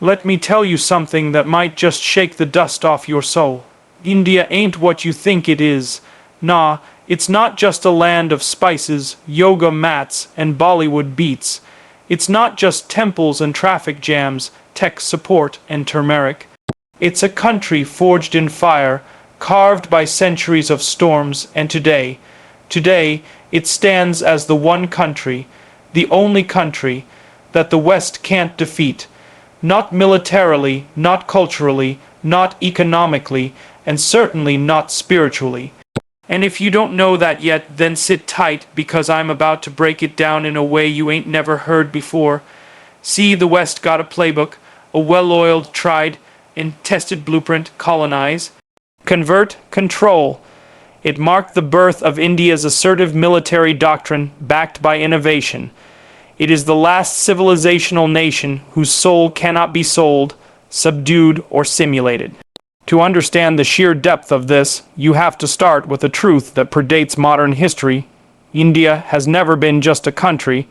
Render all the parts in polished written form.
Let me tell you something that might just shake the dust off your soul. India ain't what you think it is. Nah, it's not just a land of spices, yoga mats, and Bollywood beats. It's not just temples and traffic jams, tech support and turmeric. It's a country forged in fire, carved by centuries of storms, and today, it stands as the one country, the only country, that the West can't defeat. Not militarily, not culturally, not economically, and certainly not spiritually. And if you don't know that yet, then sit tight, because I'm about to break it down in a way you ain't never heard before. See, the West got a playbook, a well-oiled, tried, and tested blueprint, Colonize. Convert, control. It marked the birth of India's assertive military doctrine, backed by innovation. It is the last civilizational nation whose soul cannot be sold, subdued, or simulated. To understand the sheer depth of this, you have to start with a truth that predates modern history. India has never been just a country.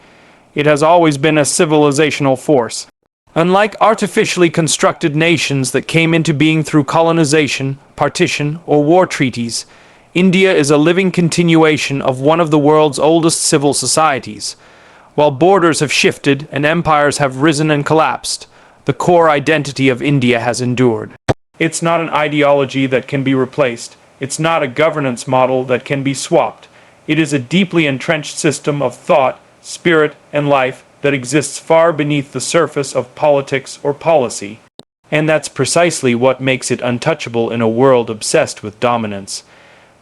It has always been a civilizational force. Unlike artificially constructed nations that came into being through colonization, partition, or war treaties, India is a living continuation of one of the world's oldest civil societies. While borders have shifted and empires have risen and collapsed, the core identity of India has endured. It's not an ideology that can be replaced. It's not a governance model that can be swapped. It is a deeply entrenched system of thought, spirit, and life that exists far beneath the surface of politics or policy. And that's precisely what makes it untouchable in a world obsessed with dominance.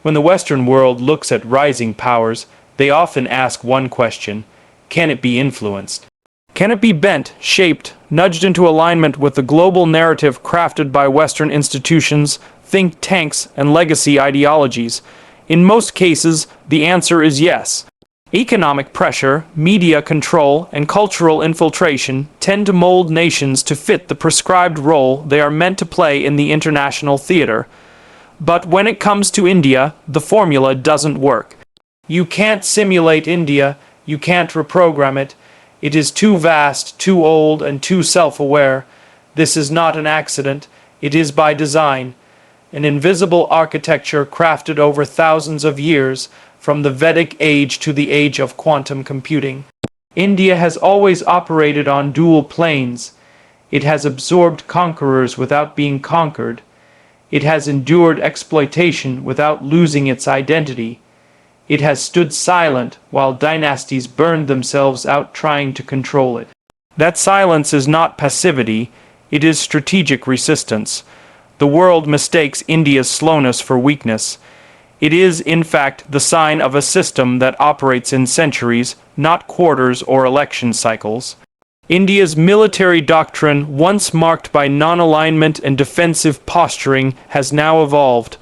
When the Western world looks at rising powers, they often ask one question: can it be influenced? Can it be bent, shaped, nudged into alignment with the global narrative crafted by Western institutions, think tanks, and legacy ideologies? In most cases, the answer is yes. Economic pressure, media control, and cultural infiltration tend to mold nations to fit the prescribed role they are meant to play in the international theater. But when it comes to India, the formula doesn't work. You can't simulate India, you can't reprogram it. It is too vast, too old, and too self-aware. This is not an accident, it is by design. An invisible architecture crafted over thousands of years, from the Vedic age to the age of quantum computing. India has always operated on dual planes. It has absorbed conquerors without being conquered. It has endured exploitation without losing its identity. It has stood silent while dynasties burned themselves out trying to control it. That silence is not passivity, it is strategic resistance. The world mistakes India's slowness for weakness. It is, in fact, the sign of a system that operates in centuries, not quarters or election cycles. India's military doctrine, once marked by non-alignment and defensive posturing, has now evolved.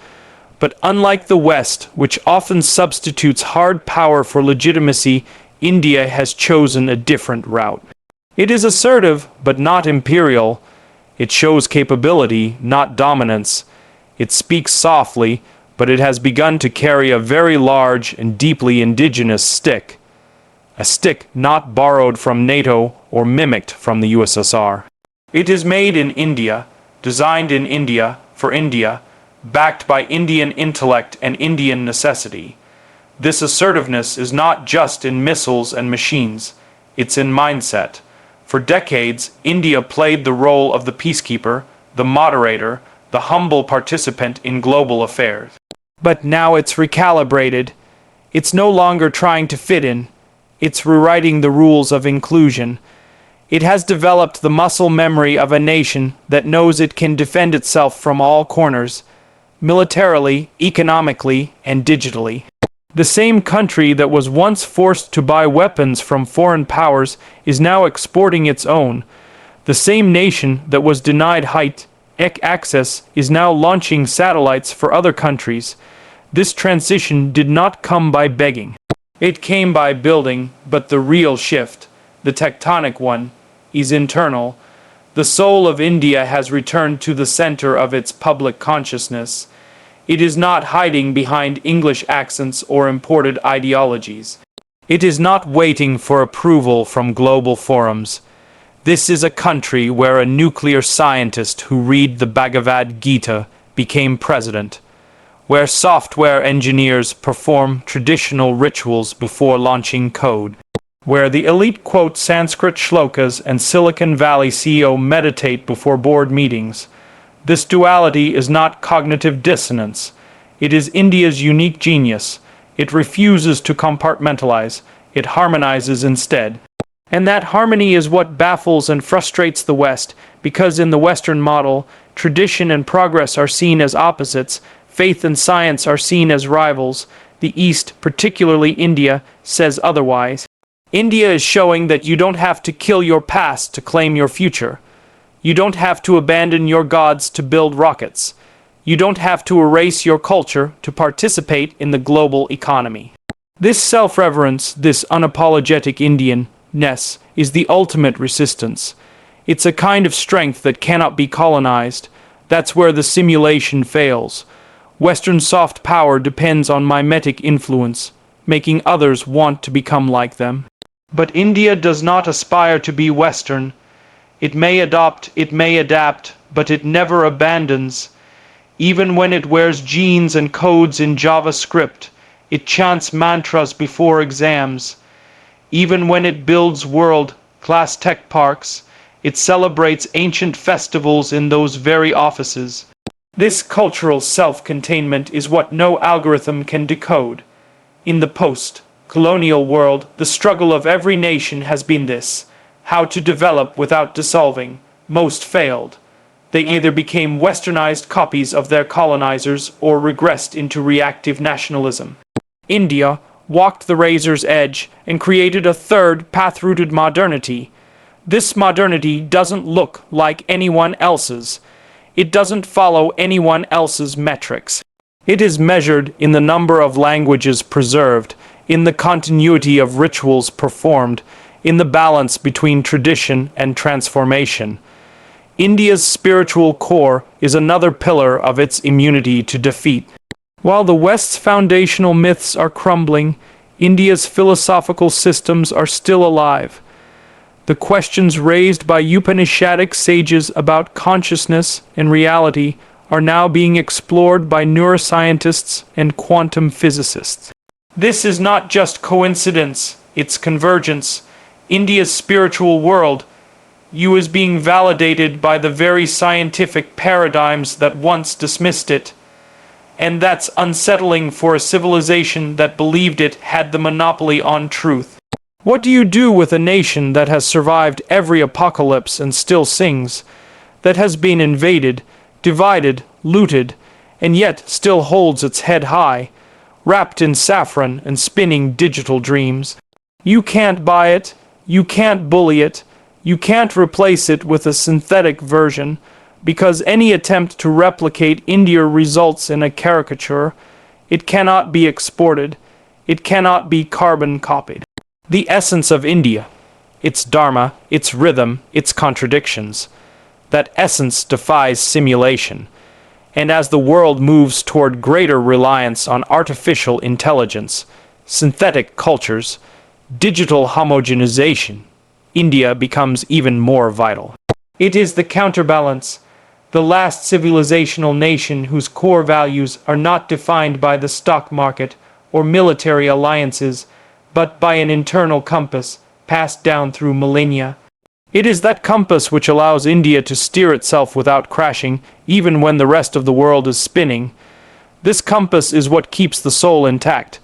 But unlike the West, which often substitutes hard power for legitimacy, India has chosen a different route. It is assertive, but not imperial. It shows capability, not dominance. It speaks softly, but it has begun to carry a very large and deeply indigenous stick. A stick not borrowed from NATO or mimicked from the USSR. It is made in India, designed in India, for India, backed by Indian intellect and Indian necessity. This assertiveness is not just in missiles and machines, it's in mindset. For decades, India played the role of the peacekeeper, the moderator, the humble participant in global affairs. But now it's recalibrated. It's no longer trying to fit in. It's rewriting the rules of inclusion. It has developed the muscle memory of a nation that knows it can defend itself from all corners, militarily, economically, and digitally. The same country that was once forced to buy weapons from foreign powers is now exporting its own. The same nation that was denied height, access, is now launching satellites for other countries. This transition did not come by begging. It came by building, but the real shift, the tectonic one, is internal. The soul of India has returned to the center of its public consciousness. It is not hiding behind English accents or imported ideologies. It is not waiting for approval from global forums. This is a country where a nuclear scientist who read the Bhagavad Gita became president, where software engineers perform traditional rituals before launching code, where the elite quote Sanskrit shlokas and Silicon Valley CEO meditate before board meetings. This duality is not cognitive dissonance. It is India's unique genius. It refuses to compartmentalize. It harmonizes instead. And that harmony is what baffles and frustrates the West, because in the Western model, tradition and progress are seen as opposites, faith and science are seen as rivals. The East, particularly India, says otherwise. India is showing that you don't have to kill your past to claim your future. You don't have to abandon your gods to build rockets. You don't have to erase your culture to participate in the global economy. This self-reverence, this unapologetic Indianness, is the ultimate resistance. It's a kind of strength that cannot be colonized. That's where the simulation fails. Western soft power depends on mimetic influence, making others want to become like them. But India does not aspire to be Western. It may adopt, it may adapt, but it never abandons. Even when it wears jeans and codes in JavaScript, it chants mantras before exams. Even when it builds world-class tech parks, it celebrates ancient festivals in those very offices. This cultural self-containment is what no algorithm can decode. In the post-colonial world, the struggle of every nation has been this: how to develop without dissolving. Most failed. They either became westernized copies of their colonizers or regressed into reactive nationalism. India walked the razor's edge and created a third path-rooted modernity. This modernity doesn't look like anyone else's. It doesn't follow anyone else's metrics. It is measured in the number of languages preserved, in the continuity of rituals performed, in the balance between tradition and transformation. India's spiritual core is another pillar of its immunity to defeat. While the West's foundational myths are crumbling, India's philosophical systems are still alive. The questions raised by Upanishadic sages about consciousness and reality are now being explored by neuroscientists and quantum physicists. This is not just coincidence, it's convergence. India's spiritual world is being validated by the very scientific paradigms that once dismissed it. And that's unsettling for a civilization that believed it had the monopoly on truth. What do you do with a nation that has survived every apocalypse and still sings, that has been invaded, divided, looted, and yet still holds its head high, wrapped in saffron and spinning digital dreams? You can't buy it, you can't bully it, you can't replace it with a synthetic version, because any attempt to replicate India results in a caricature. It cannot be exported, it cannot be carbon copied. The essence of India, its dharma, its rhythm, its contradictions, that essence defies simulation. And as the world moves toward greater reliance on artificial intelligence, synthetic cultures, digital homogenization, India becomes even more vital. It is the counterbalance, the last civilizational nation whose core values are not defined by the stock market or military alliances, but by an internal compass passed down through millennia. It is that compass which allows India to steer itself without crashing, even when the rest of the world is spinning. This compass is what keeps the soul intact.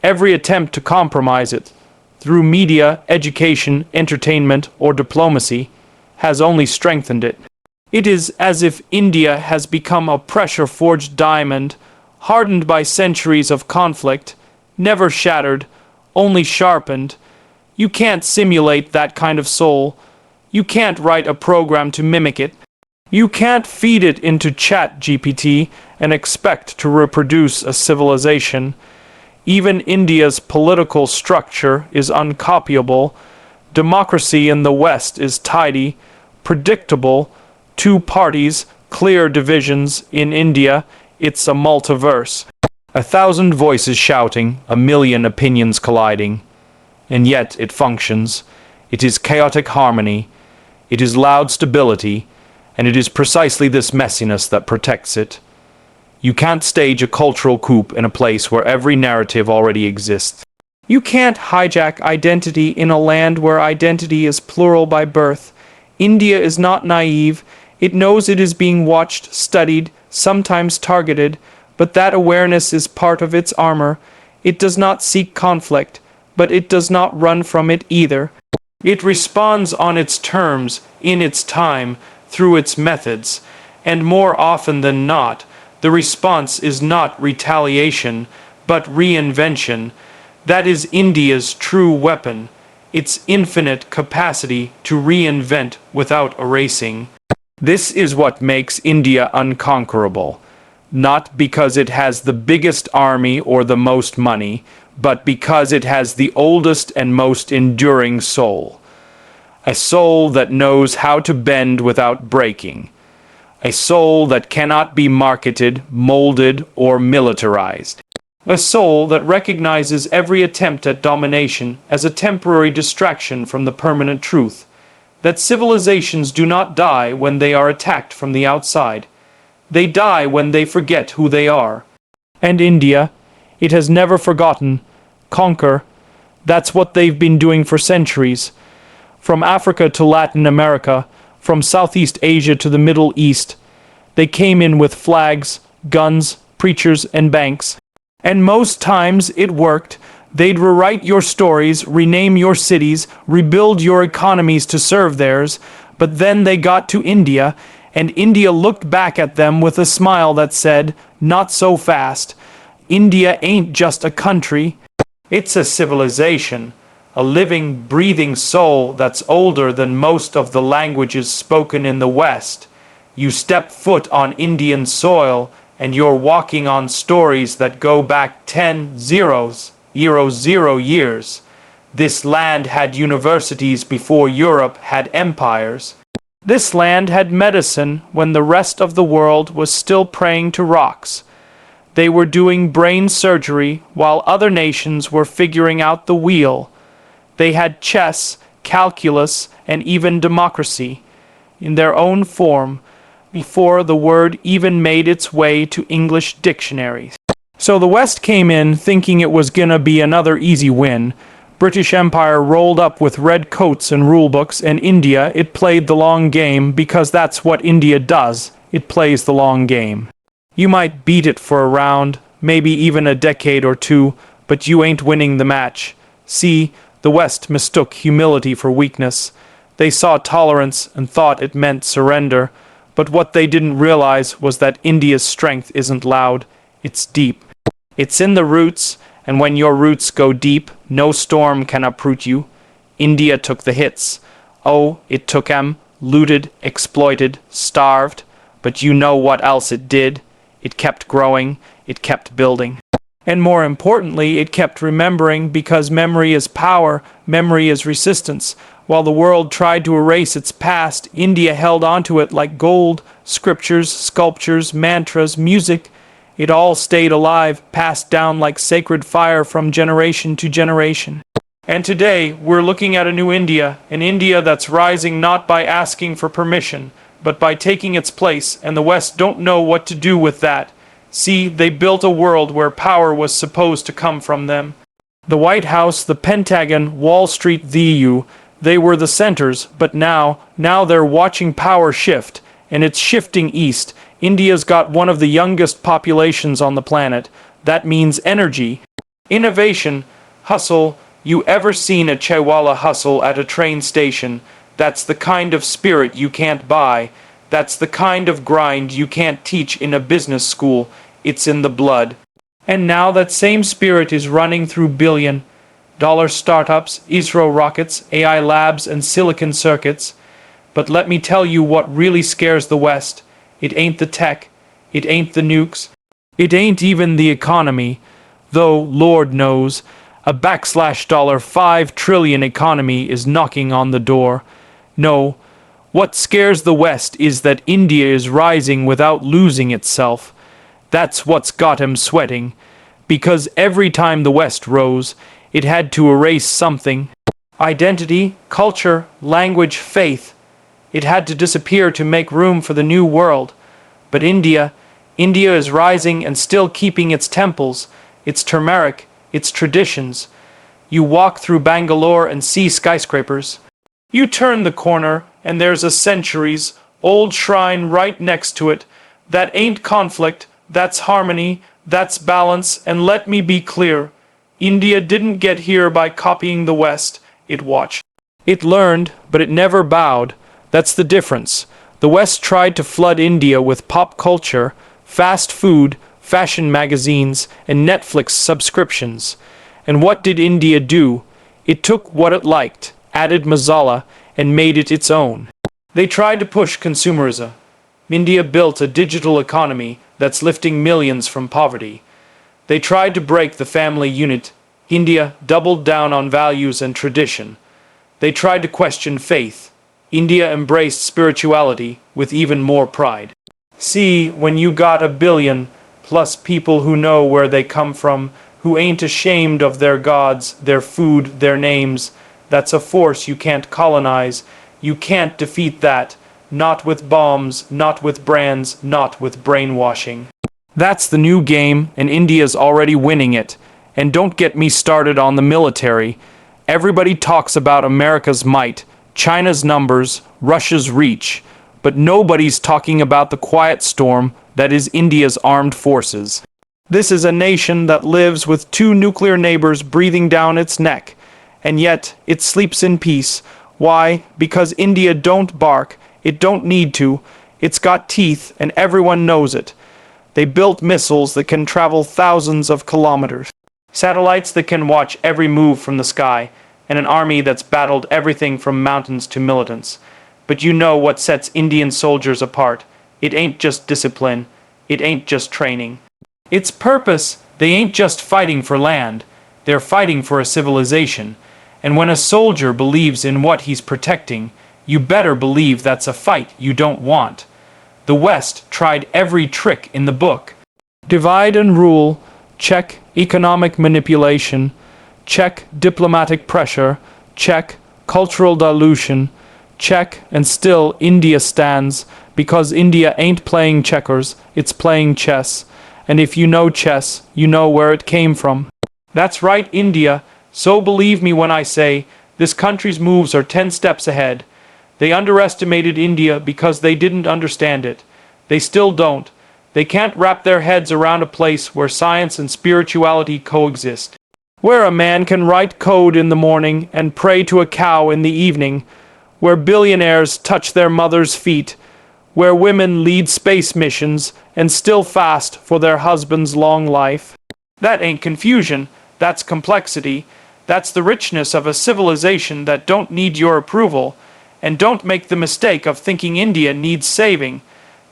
Every attempt to compromise it, through media, education, entertainment, or diplomacy, has only strengthened it. It is as if India has become a pressure-forged diamond, hardened by centuries of conflict, never shattered, only sharpened. You can't simulate that kind of soul. You can't write a program to mimic it. You can't feed it into ChatGPT and expect to reproduce a civilization. Even India's political structure is uncopyable. Democracy in the West is tidy, predictable. 2 parties, clear divisions. In India, it's a multiverse. 1,000 voices shouting, 1,000,000 opinions colliding. And yet it functions. It is chaotic harmony. It is loud stability, and it is precisely this messiness that protects it. You can't stage a cultural coup in a place where every narrative already exists. You can't hijack identity in a land where identity is plural by birth. India is not naive. It knows it is being watched, studied, sometimes targeted, but that awareness is part of its armor. It does not seek conflict, but it does not run from it either. It responds on its terms, in its time, through its methods, and more often than not, the response is not retaliation, but reinvention. That is India's true weapon, its infinite capacity to reinvent without erasing. This is what makes India unconquerable, not because it has the biggest army or the most money, but because it has the oldest and most enduring soul. A soul that knows how to bend without breaking. A soul that cannot be marketed, molded, or militarized. A soul that recognizes every attempt at domination as a temporary distraction from the permanent truth, that civilizations do not die when they are attacked from the outside. They die when they forget who they are. And India, it has never forgotten. Conquer. That's what they've been doing for centuries. From Africa to Latin America, from Southeast Asia to the Middle East, they came in with flags, guns, preachers, and banks. And most times it worked. They'd rewrite your stories, rename your cities, rebuild your economies to serve theirs. But then they got to India, and India looked back at them with a smile that said, "Not so fast. India ain't just a country. It's a civilization, a living, breathing soul that's older than most of the languages spoken in the West. You step foot on Indian soil, and you're walking on stories that go back 10 years. This land had universities before Europe had empires. This land had medicine when the rest of the world was still praying to rocks. They were doing brain surgery while other nations were figuring out the wheel. They had chess, calculus, and even democracy in their own form before the word even made its way to English dictionaries. So the West came in thinking it was gonna be another easy win. British Empire rolled up with red coats and rulebooks, and India, it played the long game because that's what India does. It plays the long game. You might beat it for a round, maybe even a decade or two, but you ain't winning the match. See, the West mistook humility for weakness. They saw tolerance and thought it meant surrender. But what they didn't realize was that India's strength isn't loud, it's deep. It's in the roots, and when your roots go deep, no storm can uproot you. India took the hits. Oh, it took 'em, looted, exploited, starved. But you know what else it did? It kept growing, it kept building. And more importantly, it kept remembering, because memory is power, memory is resistance. While the world tried to erase its past, India held onto it like gold. Scriptures, sculptures, mantras, music. It all stayed alive, passed down like sacred fire from generation to generation. And today, we're looking at a new India, an India that's rising not by asking for permission, but by taking its place, and the West don't know what to do with that. See, they built a world where power was supposed to come from them. The White House, the Pentagon, Wall Street, the EU, they were the centers, but now they're watching power shift, and it's shifting east. India's got one of the youngest populations on the planet. That means energy, innovation, hustle. You ever seen a Chewala hustle at a train station? That's the kind of spirit you can't buy. That's the kind of grind you can't teach in a business school. It's in the blood. And now that same spirit is running through billion-dollar startups, ISRO rockets, AI labs, and silicon circuits. But let me tell you what really scares the West. It ain't the tech. It ain't the nukes. It ain't even the economy. Though, Lord knows, a $5 trillion economy is knocking on the door. No, what scares the West is that India is rising without losing itself. That's what's got him sweating. Because every time the West rose, it had to erase something. Identity, culture, language, faith. It had to disappear to make room for the new world. But India is rising and still keeping its temples, its turmeric, its traditions. You walk through Bangalore and see skyscrapers. You turn the corner and there's a centuries-old shrine right next to it. That ain't conflict, that's harmony, that's balance, and let me be clear. India didn't get here by copying the West, it watched. It learned, but it never bowed. That's the difference. The West tried to flood India with pop culture, fast food, fashion magazines, and Netflix subscriptions. And what did India do? It took what it liked, added masala, and made it its own. They tried to push consumerism. India built a digital economy that's lifting millions from poverty. They tried to break the family unit. India doubled down on values and tradition. They tried to question faith. India embraced spirituality with even more pride. See, when you got 1 billion plus people who know where they come from, who ain't ashamed of their gods, their food, their names, that's a force you can't colonize. You can't defeat that. Not with bombs, not with brands, not with brainwashing. That's the new game, and India's already winning it. And don't get me started on the military. Everybody talks about America's might, China's numbers, Russia's reach, but nobody's talking about the quiet storm that is India's armed forces. This is a nation that lives with 2 nuclear neighbors breathing down its neck, and yet it sleeps in peace. Why? Because India don't bark, it don't need to, it's got teeth and everyone knows it. They built missiles that can travel thousands of kilometers, satellites that can watch every move from the sky, and an army that's battled everything from mountains to militants. But you know what sets Indian soldiers apart. It ain't just discipline, it ain't just training. It's purpose. They ain't just fighting for land, they're fighting for a civilization. And when a soldier believes in what he's protecting, you better believe that's a fight you don't want. The West tried every trick in the book. Divide and rule, check economic manipulation, check diplomatic pressure, check cultural dilution, check, and still India stands, because India ain't playing checkers, it's playing chess. And if you know chess, you know where it came from. That's right, India. So believe me when I say, this country's moves are 10 steps ahead. They underestimated India because they didn't understand it. They still don't. They can't wrap their heads around a place where science and spirituality coexist. Where a man can write code in the morning and pray to a cow in the evening. Where billionaires touch their mother's feet. Where women lead space missions and still fast for their husband's long life. That ain't confusion. That's complexity. That's the richness of a civilization that don't need your approval. And don't make the mistake of thinking India needs saving.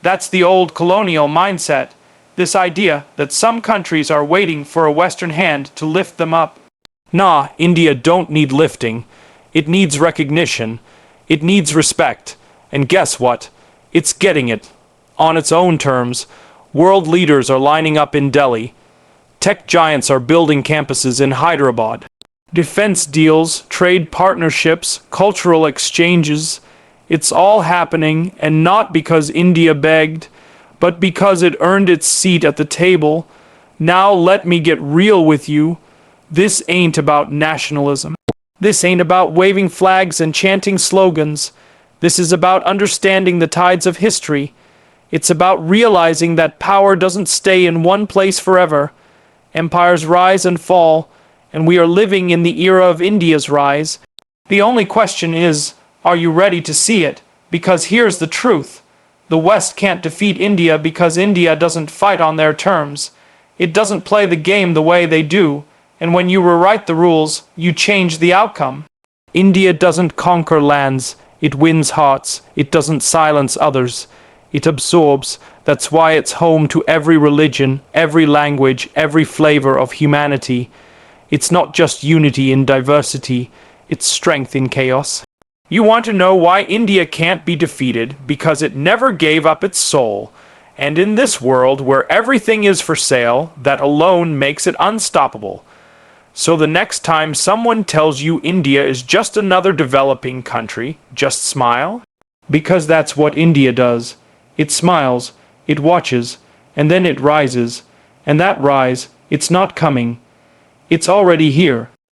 That's the old colonial mindset. This idea that some countries are waiting for a Western hand to lift them up. Nah, India don't need lifting. It needs recognition. It needs respect. And guess what? It's getting it. On its own terms. World leaders are lining up in Delhi. Tech giants are building campuses in Hyderabad. Defense deals, trade partnerships, cultural exchanges. It's all happening, and not because India begged, but because it earned its seat at the table. Now let me get real with you. This ain't about nationalism. This ain't about waving flags and chanting slogans. This is about understanding the tides of history. It's about realizing that power doesn't stay in one place forever. Empires rise and fall, and we are living in the era of India's rise. The only question is, are you ready to see it? Because here's the truth. The West can't defeat India because India doesn't fight on their terms. It doesn't play the game the way they do, and when you rewrite the rules, you change the outcome. India doesn't conquer lands, it wins hearts, it doesn't silence others. It absorbs. That's why it's home to every religion, every language, every flavor of humanity. It's not just unity in diversity, it's strength in chaos. You want to know why India can't be defeated? Because it never gave up its soul. And in this world where everything is for sale, that alone makes it unstoppable. So the next time someone tells you India is just another developing country, just smile. Because that's what India does. It smiles, it watches, and then it rises. And that rise, it's not coming. It's already here.